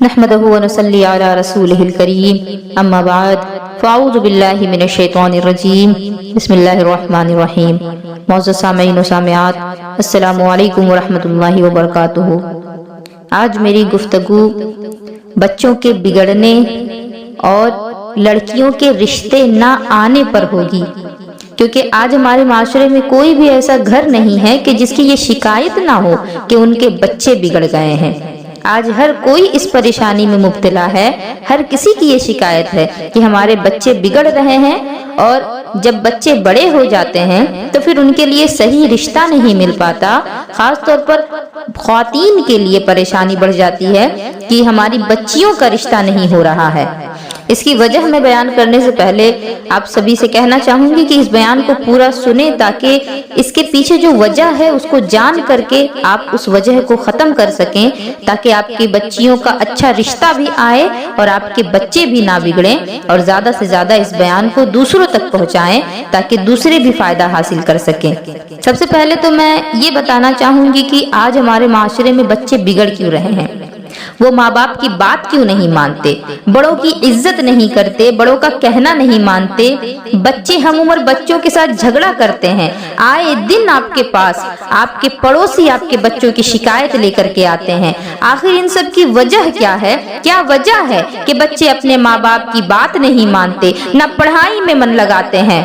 نحمده ونصلي على رسوله الكريم اما بعد فاعوذ باللہ من الشیطان الرجیم بسم اللہ الرحمن الرحیم۔ معزز سامعین و سامعات، السلام علیکم ورحمۃ اللہ وبرکاتہ۔ آج میری گفتگو بچوں کے بگڑنے اور لڑکیوں کے رشتے نہ آنے پر ہوگی، کیونکہ آج ہمارے معاشرے میں کوئی بھی ایسا گھر نہیں ہے کہ جس کی یہ شکایت نہ ہو کہ ان کے بچے بگڑ گئے ہیں۔ آج ہر کوئی اس پریشانی میں مبتلا ہے، ہر کسی کی یہ شکایت ہے کہ ہمارے بچے بگڑ رہے ہیں، اور جب بچے بڑے ہو جاتے ہیں تو پھر ان کے لیے صحیح رشتہ نہیں مل پاتا۔ خاص طور پر خواتین کے لیے پریشانی بڑھ جاتی ہے کہ ہماری بچیوں کا رشتہ نہیں ہو رہا ہے۔ اس کی وجہ میں بیان کرنے سے پہلے آپ سبھی سے کہنا چاہوں گی کہ اس بیان کو پورا سنیں، تاکہ اس کے پیچھے جو وجہ ہے اس کو جان کر کے آپ اس وجہ کو ختم کر سکیں، تاکہ آپ کی بچیوں کا اچھا رشتہ بھی آئے اور آپ کے بچے بھی نہ بگڑیں، اور زیادہ سے زیادہ اس بیان کو دوسروں تک پہنچائیں تاکہ دوسرے بھی فائدہ حاصل کر سکیں۔ سب سے پہلے تو میں یہ بتانا چاہوں گی کہ آج ہمارے معاشرے میں بچے بگڑ کیوں رہے ہیں۔ وہ ماں باپ کی بات کیوں نہیں مانتے، بڑوں کی عزت نہیں کرتے، بڑوں کا کہنا نہیں مانتے، بچے ہم عمر بچوں کے ساتھ جھگڑا کرتے ہیں۔ آئے دن آپ کے پاس آپ کے پڑوسی آپ کے بچوں کی شکایت لے کر کے آتے ہیں۔ آخر ان سب کی وجہ کیا ہے؟ کیا وجہ ہے کہ بچے اپنے ماں باپ کی بات نہیں مانتے، نہ پڑھائی میں من لگاتے ہیں،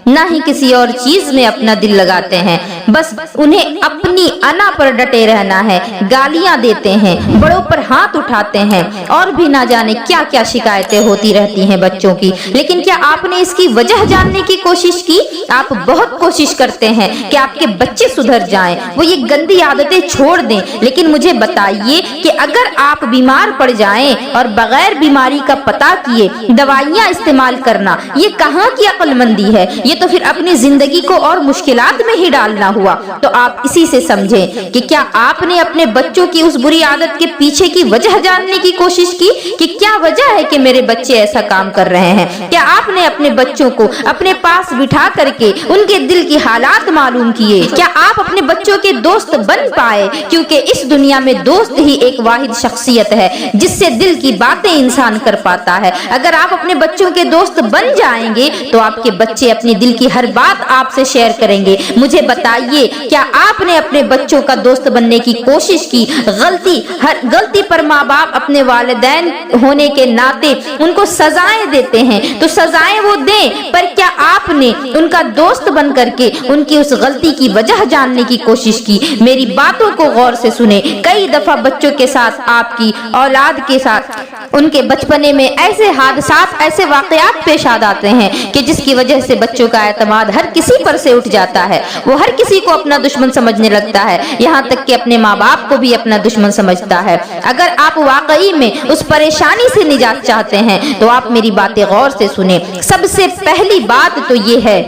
نہ ہی کسی اور چیز میں اپنا دل لگاتے ہیں، بس انہیں اپنی انا پر ڈٹے رہنا ہے، گالیاں دیتے ہیں، بڑوں پر ہاتھ اٹھاتے ہیں، اور بھی نہ جانے کیا کیا شکایتیں ہوتی رہتی ہیں بچوں کی۔ لیکن کیا آپ نے اس کی وجہ جاننے کی کوشش کی؟ آپ بہت کوشش کرتے ہیں کہ آپ کے بچے سدھر جائیں، وہ یہ گندی عادتیں چھوڑ دیں، لیکن مجھے بتائیے کہ اگر آپ بیمار پڑ جائیں اور بغیر بیماری کا پتہ کیے دوائیاں استعمال کرنا، یہ کہاں کی عقل مندی ہے؟ یہ تو پھر اپنی زندگی کو اور مشکلات میں ہی ڈالنا ہوا۔ تو آپ اسی سے سمجھیں کہ کیا آپ نے اپنے بچوں کی اس بری عادت کے پیچھے کی وجہ جاننے کی کوشش کی کہ کیا وجہ ہے کہ میرے بچے ایسا کام کر رہے ہیں؟ کیا آپ نے اپنے بچوں کو اپنے پاس بٹھا کر کے ان کے دل کی حالات معلوم کیے؟ کیا آپ اپنے بچوں کے دوست بن پائے؟ کیونکہ اس دنیا میں دوست ہی ایک واحد شخصیت ہے جس سے دل کی باتیں انسان کر پاتا ہے۔ اگر آپ اپنے بچوں کے دوست بن جائیں گے تو آپ کے بچے اپنی دل کی ہر بات آپ سے شیئر کریں گے۔ مجھے بتائیے، کیا آپ نے اپنے بچوں کا دوست بننے کی کوشش کی؟ غلطی پر ماں باپ اپنے والدین ہونے کے ناطے ان کو سزائیں دیتے ہیں، تو سزائیں وہ دیں، پر کیا آپ نے ان کا دوست بن کر کے ان کی اس غلطی کی وجہ جاننے کی کوشش کی؟ میری باتوں کو غور سے سنیں۔ کئی دفعہ بچوں کے ساتھ، آپ کی اولاد کے ساتھ، ان کے بچپنے میں ایسے حادثات، ایسے واقعات پیش آ جاتے ہیں کہ جس کی وجہ سے بچوں کا اعتماد ہر کسی پر سے اٹھ جاتا ہے، وہ ہر کسی کو اپنا دشمن سمجھنے لگتا ہے، یہاں تک کہ اپنے ماں باپ کو بھی اپنا دشمن سمجھتا ہے۔ اگر آپ واقعی میں اس پریشانی سے نجات چاہتے ہیں تو آپ میری باتیں غور سے سنیں۔ سب سے پہلی بات تو یہ ہے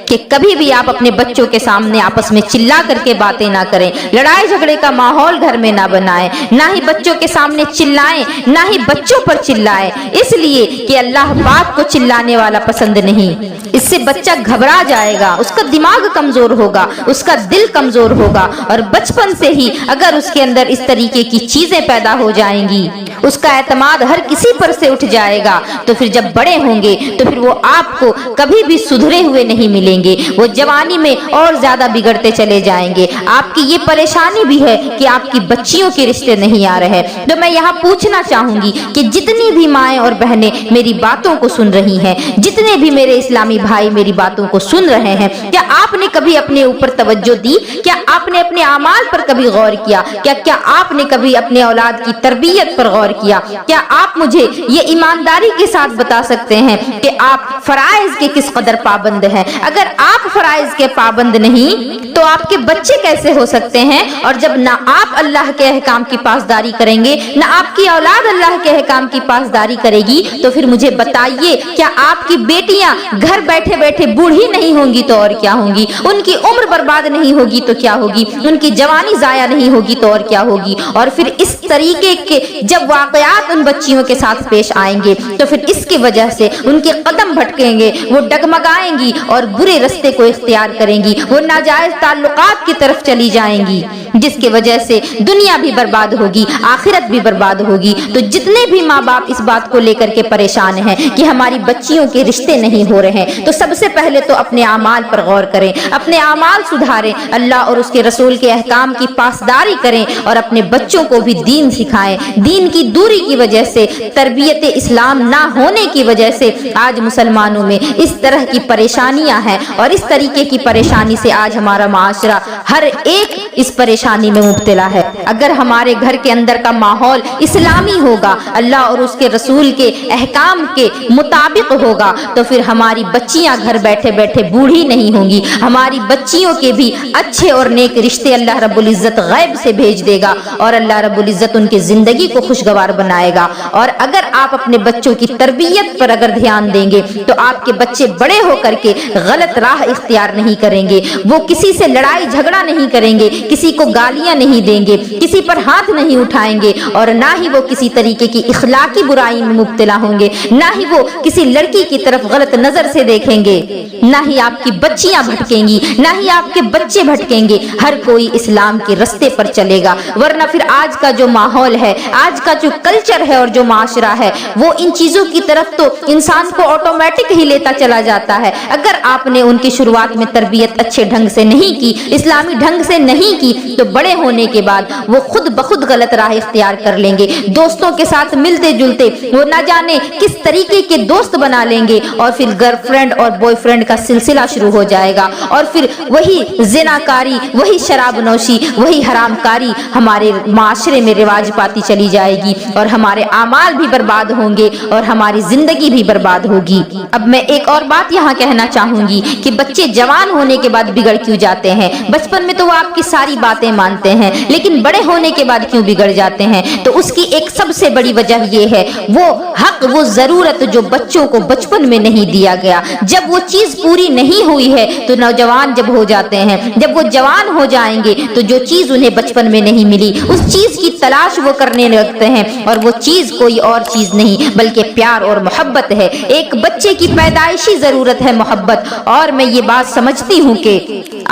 کہ کبھی بھی آپ اپنے بچوں کے سامنے آپس میں چلا کر کے باتیں نہ کریں، لڑائی جھگڑے کا ماحول گھر میں نہ بنائیں، نہ ہی بچوں کے سامنے چلائیں، نہ ہی بچوں پر چلائیں، اس لیے کہ اللہ پاک کو چلانے والا پسند نہیں۔ اس سے بچہ گھبرا جائے گا، اس کا دماغ کمزور ہوگا، اس کا دل کمزور ہوگا، اور بچپن سے ہی اگر اس کے اندر اس طریقے کی چیزیں پیدا ہو جائیں گی، اس کا اعتماد ہر کسی پر سے اٹھ جائے گا، تو پھر جب بڑے ہوں گے تو پھر وہ آپ کو کبھی بھی سدھرے ہوئے نہیں ملیں گے، وہ جوانی میں اور زیادہ بگڑتے چلے جائیں گے۔ آپ کی یہ پریشانی بھی ہے کہ آپ کی بچیوں کے رشتے نہیں آ رہے، تو میں یہاں پوچھنا چاہوں گی کہ جتنی بھی مائیں اور بہنیں میری باتوں کو سن رہی ہیں، جتنے بھی میرے اسلامی بھائی میری باتوں کو سن رہے ہیں، کیا آپ نے کبھی اپنے اوپر توجہ دی؟ کیا آپ نے اپنے اعمال پر کبھی غور کیا؟ کیا آپ نے کبھی اپنے اولاد کی تربیت پر غور کیا؟ کیا آپ مجھے یہ ایمانداری کے ساتھ بتا سکتے ہیں کہ آپ فرائض کے کس قدر پابند ہیں؟ اگر آپ فرائض کے پابند نہیں تو آپ کے بچے کیسے ہو سکتے ہیں؟ اور جب نہ آپ اللہ کے احکام کی پاسداری کریں گے، نہ آپ کی اولاد اللہ کے احکام کی پاسداری کرے گی، تو پھر مجھے بتائیے، کیا آپ کی بیٹیاں گھر بیٹھے بیٹھے بوڑھی نہیں ہوں گی تو اور کیا ہوں گی؟ ان کی عمر برباد نہیں ہوگی تو کیا ہوگی؟ ان کی جوانی ضائع نہیں ہوگی تو اور کیا ہوگی؟ اور پھر اس طریقے کے جب واقعات ان بچیوں کے ساتھ پیش آئیں گے تو پھر اس کی وجہ سے ان کے قدم بھٹکیں گے، وہ ڈگمگائیں گی اور برے رستے کو اختیار کریں گی، وہ ناجائز تعلقات کی طرف چلی جائیں گی، جس کی وجہ سے دنیا بھی برباد ہوگی، آخرت بھی برباد ہوگی۔ تو جتنے بھی ماں باپ اس بات کو لے کر کے پریشان ہیں کہ ہماری بچیوں کے رشتے نہیں ہو رہے ہیں، تو سب سے پہلے تو اپنے اعمال پر غور کریں، اپنے اعمال سدھاریں، اللہ اور اس کے رسول کے احکام کی پاسداری کریں اور اپنے بچوں کو بھی دین سکھائیں۔ دین کی دوری کی وجہ سے، تربیت اسلام نہ ہونے کی وجہ سے آج مسلمانوں میں اس طرح کی پریشانیاں ہیں، اور اس طریقے کی پریشانی سے آج ہمارا معاشرہ ہر ایک اس پریشانی میں مبتلا ہے۔ اگر ہمارے گھر کے اندر کا ماحول اسلامی ہوگا، اللہ اور اس کے رسول کے احکام کے مطابق ہوگا، تو پھر ہماری بچیاں گھر بیٹھے بیٹھے بوڑھی نہیں ہوں گی، ہماری بچیوں کے بھی اچھے اور نیک رشتے اللہ رب العزت غیب سے بھیج دے گا، اور اللہ رب العزت ان کی زندگی کو خوشگوار بنائے گا۔ اور اگر آپ اپنے بچوں کی تربیت پر اگر دھیان دیں گے تو آپ کے بچے بڑے ہو کر کے غلط راہ اختیار نہیں کریں گے، وہ کسی سے لڑائی جھگڑا نہیں کریں گے، کسی کو گالیاں نہیں دیں گے، کسی پر ہاتھ نہیں اٹھائیں گے، اور نہ ہی وہ کسی طریقے کی اخلاقی برائی میں مبتلا ہوں گے، نہ ہی وہ کسی لڑکی کی طرف غلط نظر سے دیکھیں گے، نہ ہی آپ کی بچیاں بھٹکیں گی، نہ ہی آپ کے بچے بھٹکیں گے، ہر کوئی اسلام کے رستے پر چلے گا۔ ورنہ پھر آج کا جو ماحول ہے، آج کا جو کلچر ہے اور جو معاشرہ ہے، وہ ان چیزوں کی طرف تو انسان کو آٹومیٹک ہی لیتا چلا جاتا ہے۔ اگر آپ نے ان کی شروعات میں تربیت اچھے ڈھنگ سے نہیں کی، اسلامی ڈھنگ سے نہیں کی، تو بڑے ہونے کے بعد وہ خود بخود غلط راہ اختیار کر لیں گے، دوستوں کے ساتھ ملتے جلتے وہ نہ جانے کس طریقے کے دوست بنا لیں گے، اور پھر گرل فرینڈ اور بوائے فرینڈ کا سلسلہ شروع ہو جائے گا، اور پھر وہی زنا کاری، وہی شراب نوشی، وہی حرام کاری ہمارے معاشرے میں رواج پاتی چلی جائے گی، اور ہمارے اعمال بھی برباد ہوں گے اور ہماری زندگی بھی برباد ہوگی۔ اب میں ایک اور بات یہاں کہنا چاہوں گی کہ بچے جوان ہونے کے بعد بگڑ کیوں جاتے ہیں؟ بچپن میں تو وہ آپ کی ساری باتیں مانتے ہیں، لیکن بڑے ہونے کے بعد کیوں بگڑ جاتے ہیں؟ تو اس کی ایک سب سے بڑی وجہ یہ ہے، وہ حق، وہ ضرورت جو بچوں کو بچپن میں نہیں دیا گیا۔ جب وہ چیز پوری نہیں ہوئی ہے تو نوجوان جب ہو جاتے ہیں، جب وہ جوان ہو جائیں گے تو جو چیز انہیں بچپن میں نہیں ملی، اس چیز کی تلاش وہ کرنے لگتے ہیں، اور وہ چیز کوئی اور چیز نہیں بلکہ پیار اور محبت ہے۔ ایک بچے کی پیدائشی ضرورت ہے محبت، اور میں یہ بات سمجھتی ہوں کہ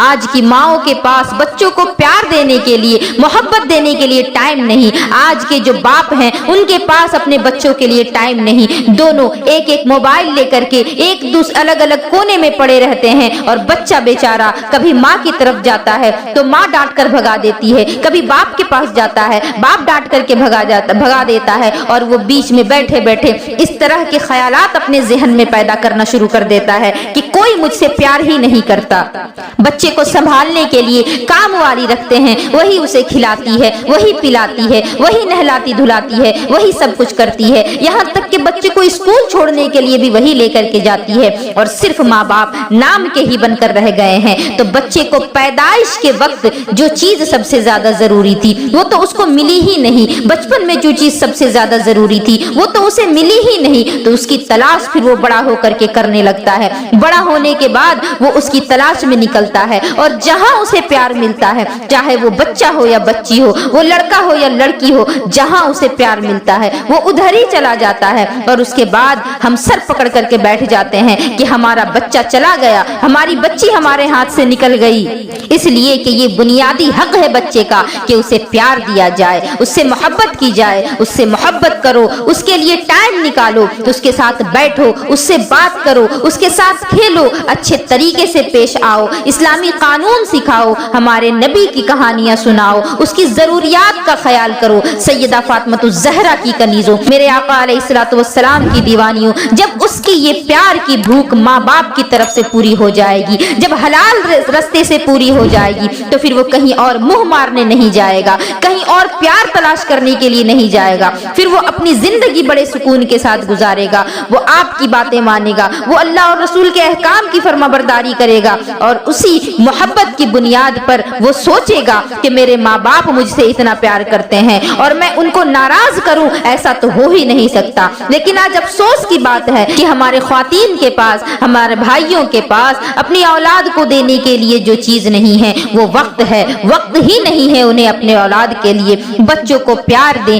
آج کی ماؤں کے پاس بچوں کو پیار دینے کے لیے، محبت دینے کے لیے ٹائم نہیں۔ آج کے جو باپ ہیں ان کے پاس اپنے بچوں کے لیے ٹائم نہیں، دونوں ایک ایک موبائل لے کر کے ایک دوسرے الگ الگ کونے میں پڑے رہتے ہیں، اور بچہ بیچارہ کبھی ماں کی طرف جاتا ہے تو ماں ڈانٹ کر بھگا دیتی ہے، کبھی باپ کے پاس جاتا ہے، باپ ڈانٹ کر کے بھگا دیتا ہے، اور وہ بیچ میں بیٹھے بیٹھے اس طرح کے خیالات اپنے ذہن میں پیدا کرنا شروع کر دیتا ہے کہ کوئی مجھ سے پیار ہی نہیں کرتا۔ بچے کو سنبھالنے کے لیے کام والی رکھتے ہیں، وہی اسے کھلاتی ہے، وہی پلاتی ہے، وہی نہلاتی دھلاتی ہے، وہی سب کچھ کرتی ہے، یہاں تک کہ بچے کو اسکول چھوڑنے کے لیے بھی وہی لے کر کے جاتی ہے، اور صرف ماں باپ نام کے ہی بن کر رہ گئے ہیں۔ تو بچے کو پیدائش کے وقت جو چیز سب سے زیادہ ضروری تھی وہ تو اس کو ملی ہی نہیں، بچپن میں جو چیز سب سے زیادہ ضروری تھی وہ تو اسے ملی ہی نہیں، تو اس کی تلاش پھر وہ بڑا ہو کر کے کرنے لگتا ہے۔ بڑا ہونے کے بعد وہ اس کی تلاش میں نکلتا ہے، اور جہاں اسے پیار ملتا ہے، چاہے وہ بچہ ہو یا بچی ہو، وہ لڑکا ہو یا لڑکی ہو، جہاں اسے پیار ملتا ہے وہ ادھر ہی چلا جاتا ہے، اور اس کے بعد ہم سر پکڑ کر کے بیٹھ جاتے ہیں کہ ہمارا بچہ چلا گیا، ہماری بچی ہمارے ہاتھ سے نکل گئی۔ اس لیے کہ یہ بنیادی حق ہے بچے کا کہ اسے پیار دیا جائے، اس سے محبت کی جائے، اس سے محبت کرو، اس کے لیے ٹائم نکالو، اس کے ساتھ بیٹھو، اس سے بات کرو، اس کے ساتھ کھیلو، اچھے طریقے سے پیش آؤ، اسلامی قانون سکھاؤ، ہمارے نبی کی کہانیاں سناؤ، اس کی ضروریات کا خیال کرو۔ سیدہ فاطمہ الزہرا کی کنیزوں، میرے آقا علیہ الصلوۃ والسلام کی دیوانیوں، جب اس کی یہ پیار کی بھوک ماں باپ کی طرف سے پوری ہو جائے گی، جب حلال رستے سے پوری ہو جائے گی، تو پھر وہ کہیں اور منہ مارنے نہیں جائے گا، کہیں اور پیار تلاش کرنے کے لیے نہیں جائے گا، پھر وہ اپنی زندگی بڑے سکون کے ساتھ گزارے گا، وہ آپ کی باتیں مانے گا، وہ اللہ اور رسول کے احکام کی فرما برداری کرے گا، اور اسی محبت کی بنیاد پر وہ سوچے گا کہ میرے ماں باپ مجھ سے اتنا پیار کرتے ہیں اور میں ان کو ناراض کروں، ایسا تو ہو ہی نہیں سکتا۔ لیکن آج افسوس کی بات ہے کہ ہمارے خواتین کے پاس، ہمارے بھائیوں کے پاس اپنی اولاد کو دینے کے لیے جو چیز نہیں ہے وہ وقت ہے، وقت ہی نہیں ہے انہیں اپنے اولاد کے لیے۔ بچوں کو پیار دیں،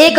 1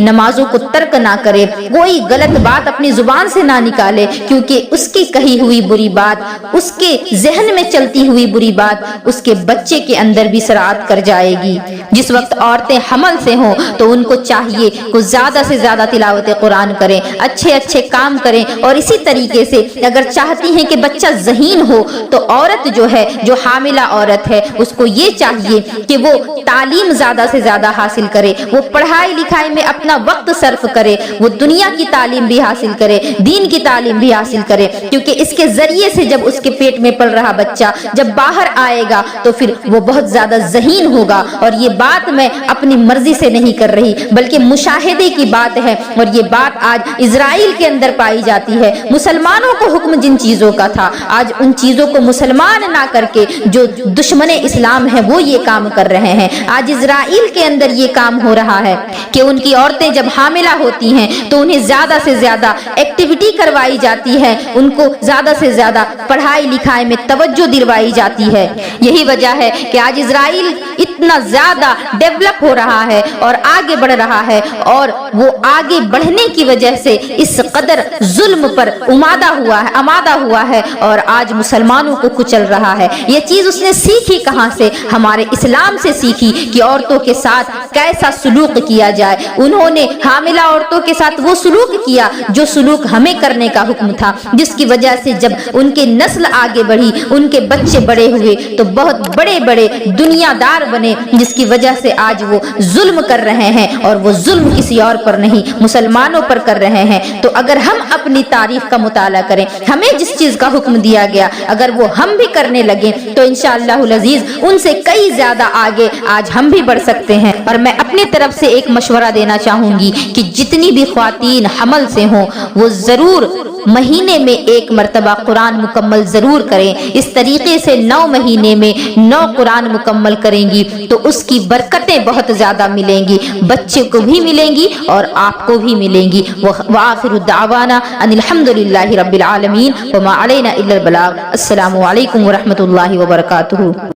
نمازوں کو ترک نہ کرے، کوئی غلط بات اپنی زبان سے نہ نکالے، کیونکہ اس کی کہی ہوئی بری بات، اس کے ذہن میں چلتی ہوئی بری بات اس کے بچے کے اندر بھی سرایت کر جائے گی۔ جس وقت عورتیں حمل سے ہوں تو ان کو چاہیے کہ زیادہ سے زیادہ تلاوت قرآن کریں، اچھے اچھے کام کریں، اور اسی طریقے سے اگر چاہتی ہیں کہ بچہ ذہین ہو تو عورت جو ہے، جو حاملہ عورت ہے، اس کو یہ چاہیے کہ وہ تعلیم زیادہ سے زیادہ حاصل کرے، وہ پڑھائی لکھائی میں اپنا وقت صرف کرے، وہ دنیا کی تعلیم بھی حاصل کرے، دین کی تعلیم بھی حاصل کرے، کیونکہ اس کے ذریعے سے جب اس کے پیٹ میں پل رہا بچہ جب باہر آئے گا تو پھر وہ بہت زیادہ ذہین ہوگا۔ اور یہ بات میں اپنی مرضی سے نہیں کر رہی بلکہ مشاہدے کی بات ہے، اور یہ بات آج اسرائیل کے اندر پائی جاتی ہے۔ مسلمانوں کو حکم جن چیزوں کا تھا، آج ان چیزوں کو مسلمان نہ کر کے جو دشمن اسلام ہیں وہ یہ کام کر رہے ہیں۔ آج اسرائیل کے اندر یہ کام ہو رہا ہے کہ ان کی عورتیں جب حاملہ ہوتی ہیں تو انہیں زیادہ سے زیادہ ایکٹیویٹی کروائی جاتی ہے، ان کو زیادہ سے زیادہ پڑھائی لکھائی میں توجہ دلوائی جاتی ہے۔ یہی وجہ ہے کہ آج اسرائیل اتنا زیادہ ڈیولپ ہو رہا ہے اور آگے بڑھ رہا ہے، اور وہ آگے بڑھنے کی وجہ سے اس قدر ظلم پر آمادہ ہوا ہے اور آج مسلمانوں کو کچل رہا ہے۔ یہ چیز اس نے سیکھی کہاں سے؟ ہمارے اسلام سے سیکھی کہ عورتوں کے ساتھ کیسا سلوک کیا جائے۔ انہوں نے حاملہ عورتوں کے ساتھ وہ سلوک کیا جو سلوک ہمیں کرنے کا حکم تھا، جس کی وجہ سے جب ان کے نسل آگے بڑھی، ان کے بچے بڑے ہوئے تو بہت بڑے بڑے دنیا دار بنے، جس کی وجہ سے آج وہ ظلم کر رہے ہیں، اور وہ ظلم کسی اور پر نہیں مسلمانوں پر کر رہے ہیں۔ تو اگر ہم اپنی تاریخ کا مطالعہ کریں، ہمیں جس چیز کا حکم دیا گیا اگر وہ ہم بھی کرنے لگیں تو انشاءاللہ العزیز ان سے کئی زیادہ آگے آج ہم بھی بڑھ سکتے ہیں۔ اور میں اپنی طرف سے ایک مشورہ دینا چاہوں گی کہ جتنی بھی خواتین حمل سے ہوں وہ ضرور مہینے میں ایک مرتبہ قرآن مکمل ضرور کریں۔ اس طریقے سے 9 مہینے میں 9 قرآن مکمل کریں گی تو اس کی برکتیں بہت زیادہ ملیں گی، بچے کو بھی ملیں گی اور آپ کو بھی ملیں گی۔ وآخر الدعوانا ان الحمدللہ رب العالمین وما علینا الا البلاغ۔ السلام علیکم ورحمۃ اللہ وبرکاتہ۔